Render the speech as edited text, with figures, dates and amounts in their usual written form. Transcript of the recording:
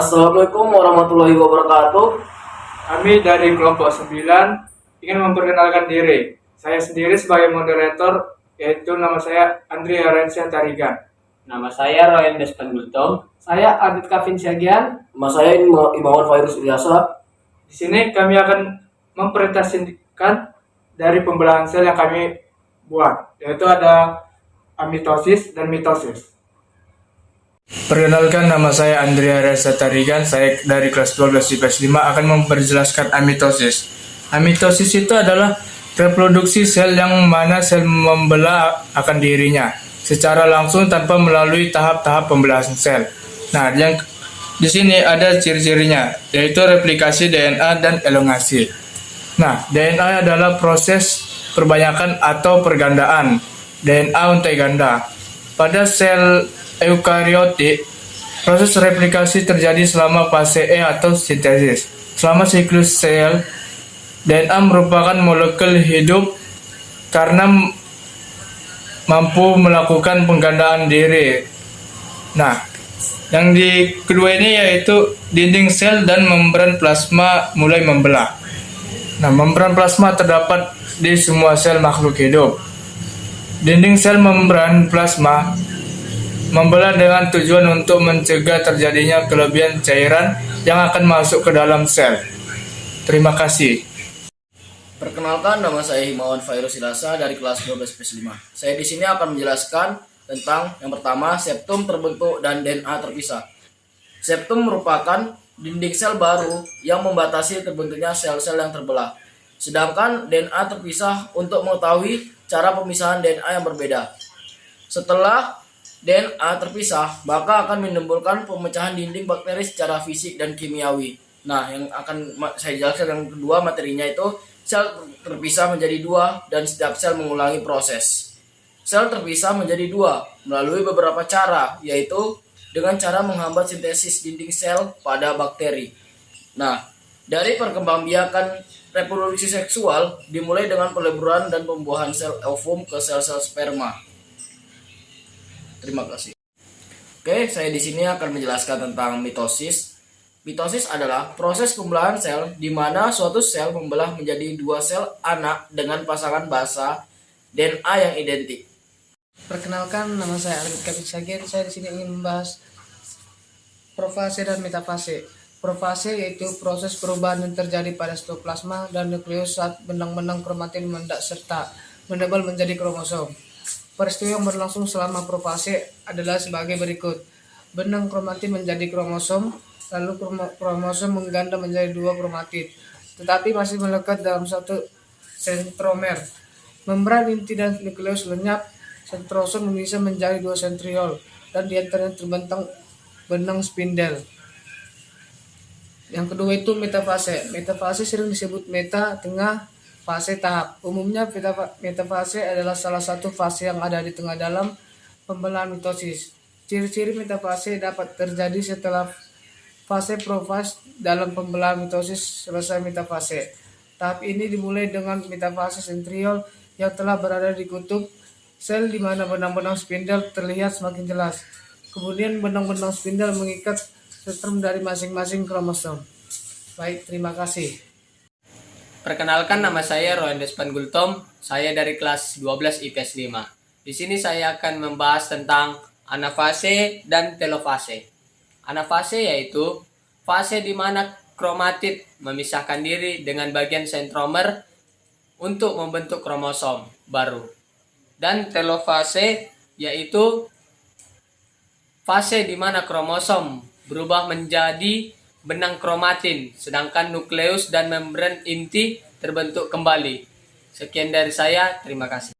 Assalamualaikum warahmatullahi wabarakatuh. Kami dari kelompok 9 ingin memperkenalkan diri. Saya sendiri sebagai moderator, yaitu nama saya Andri Harensyah Tarigan. Nama saya Royan Despan Gultom. Saya Adit Kavin Syagian. Nama saya Imawan Fairuz Ilyasa. Di sini kami akan mempresentasikan dari pembelahan sel yang kami buat, yaitu ada amitosis dan mitosis. Perkenalkan, nama saya Andrea Reza Tarigan, saya dari kelas 12 IPS 5 akan memperjelaskan amitosis. Amitosis itu adalah reproduksi sel yang mana sel membelah akan dirinya secara langsung tanpa melalui tahap-tahap pembelahan sel. Nah, yang di sini ada ciri-cirinya, yaitu replikasi DNA dan elongasi. Nah, DNA adalah proses perbanyakan atau pergandaan DNA untai ganda. Pada sel eukariotik, proses replikasi terjadi selama fase E atau sintesis. Selama siklus sel, DNA merupakan molekul hidup karena mampu melakukan penggandaan diri. Nah, yang di kedua ini yaitu dinding sel dan membran plasma mulai membelah. Nah, membran plasma terdapat di semua sel makhluk hidup. Dinding sel membran plasma membelah dengan tujuan untuk mencegah terjadinya kelebihan cairan yang akan masuk ke dalam sel. Terima kasih. Perkenalkan, nama saya Imawan Fairuz Ilyasa dari kelas 12 IPS 5. Saya di sini akan menjelaskan tentang yang pertama, septum terbentuk dan DNA terpisah. Septum merupakan dinding sel baru yang membatasi terbentuknya sel-sel yang terbelah. Sedangkan DNA terpisah untuk mengetahui cara pemisahan DNA yang berbeda. Setelah DNA terpisah, maka akan menimbulkan pemecahan dinding bakteri secara fisik dan kimiawi. Nah, yang akan saya jelaskan yang kedua materinya itu sel terpisah menjadi dua dan setiap sel mengulangi proses. Sel terpisah menjadi dua melalui beberapa cara, yaitu dengan cara menghambat sintesis dinding sel pada bakteri. Nah, dari perkembangbiakan reproduksi seksual dimulai dengan peleburan dan pembuahan sel ovum ke sel-sel sperma. Terima kasih. Oke, saya di sini akan menjelaskan tentang mitosis. Mitosis adalah proses pembelahan sel di mana suatu sel membelah menjadi dua sel anak dengan pasangan basa DNA yang identik. Perkenalkan, nama saya Adit Kavin Syagian. Saya di sini ingin membahas profase dan metafase. Profase yaitu proses perubahan yang terjadi pada sitoplasma dan nukleus saat benang-benang kromatin mendak serta menebal menjadi kromosom. Peristiwa yang berlangsung selama profase adalah sebagai berikut. Benang kromatin menjadi kromosom, lalu kromosom mengganda menjadi dua kromatid, tetapi masih melekat dalam satu sentromer. Membran inti dan nukleus lenyap, sentrosom bisa menjadi dua sentriol, dan di antaranya terbentang benang spindel. Yang kedua itu metafase. Metafase sering disebut meta, tengah, fase, tahap. Umumnya metafase adalah salah satu fase yang ada di tengah dalam pembelahan mitosis. Ciri-ciri metafase dapat terjadi setelah fase profase dalam pembelahan mitosis selesai metafase. Tahap ini dimulai dengan metafase sentriol yang telah berada di kutub sel di mana benang-benang spindel terlihat semakin jelas. Kemudian benang-benang spindel mengikat sentrum dari masing-masing kromosom. Baik, terima kasih. Perkenalkan, nama saya Royan Despan Gultom. Saya dari kelas 12 IPS 5. Di sini saya akan membahas tentang anafase dan telofase. Anafase yaitu fase di mana kromatid memisahkan diri dengan bagian sentromer untuk membentuk kromosom baru. Dan telofase yaitu fase di mana kromosom berubah menjadi benang kromatin, sedangkan nukleus dan membran inti terbentuk kembali. Sekian dari saya, terima kasih.